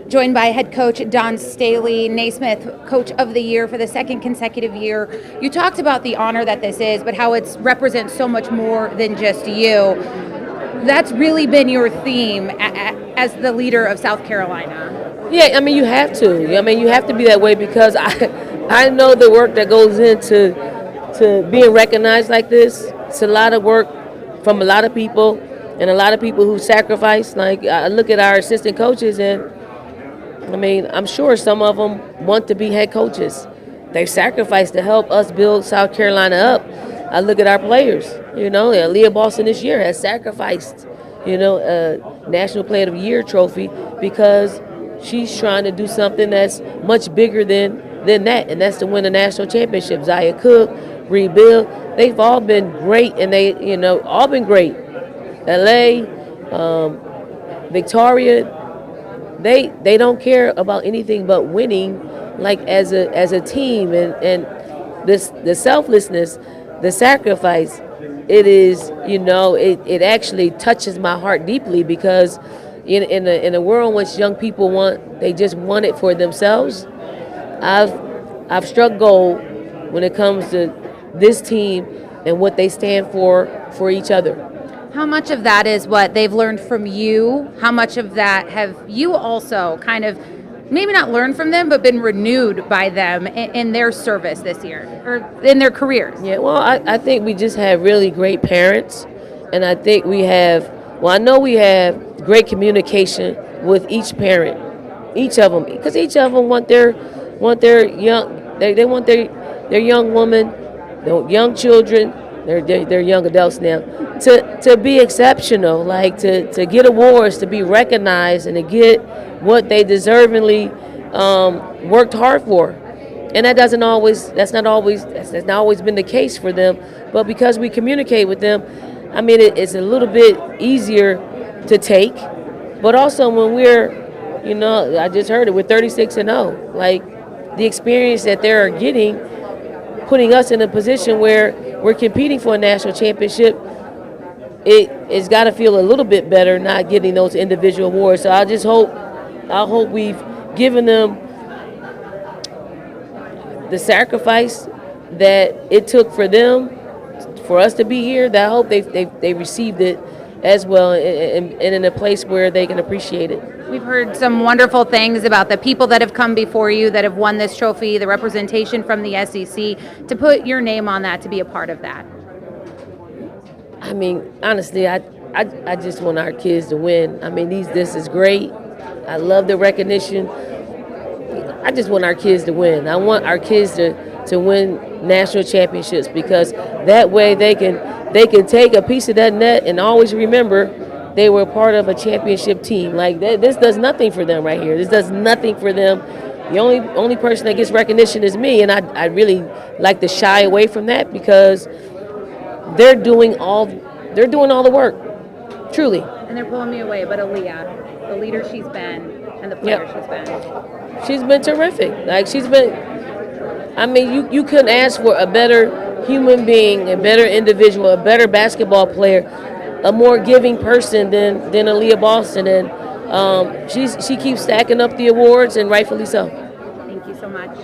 joined by head coach Dawn Staley, Naismith Coach of the Year for the second consecutive year. You talked about the honor that this is, but how it represents so much more than just you. That's really been your theme as the leader of South Carolina. Yeah, I mean, you have to. I mean, you have to be that way because I know the work that goes into being recognized like this. It's a lot of work from a lot of people and a lot of people who sacrifice. Like, I look at our assistant coaches, and I mean, I'm sure some of them want to be head coaches. They sacrificed to help us build South Carolina up. I look at our players. You know, Leah Boston this year has sacrificed, a National Player of the Year trophy because she's trying to do something that's much bigger than that, and that's to win a national championship. Zaya Cook, Reed Bill, they've all been great, and they, all been great. LA, Victoria, they don't care about anything but winning, like as a team, and the selflessness, the sacrifice. It is, it actually touches my heart deeply because in a world in which young people they just want it for themselves. I've struck gold when it comes to this team and what they stand for each other. How much of that is what they've learned from you? How much of that have you also kind of maybe not learned from them, but been renewed by them in their service this year or in their careers? Yeah, well, I think we just have really great parents, and I think I know we have great communication with each parent, each of them, because each of them want their young woman, their young children, they're young adults now, to be exceptional, like to get awards, to be recognized, and to get what they deservingly worked hard for. And that's not always been the case for them. But because we communicate with them, I mean, it's a little bit easier to take. But also when I just heard it, we're 36-0. Like, the experience that they're getting, putting us in a position where we're competing for a national championship, it's got to feel a little bit better not getting those individual awards. So I hope we've given them the sacrifice that it took for them, for us to be here. That I hope they received it as well, and in a place where they can appreciate it. We've heard some wonderful things about the people that have come before you that have won this trophy, the representation from the SEC, to put your name on that, to be a part of that. I mean, honestly, I just want our kids to win. I mean, this is great. I love the recognition. I just want our kids to win. I want our kids to win national championships, because that way they can take a piece of that net and always remember they were part of a championship team. Like, this does nothing for them right here. This does nothing for them. The only person that gets recognition is me, and I really like to shy away from that because they're doing all the work, truly. And they're pulling me away, but Aaliyah, the leader she's been and the player she's been terrific. Like, I mean, you couldn't ask for a better human being, a better individual, a better basketball player, a more giving person than Aaliyah Boston. And she keeps stacking up the awards, and rightfully so. Thank you so much.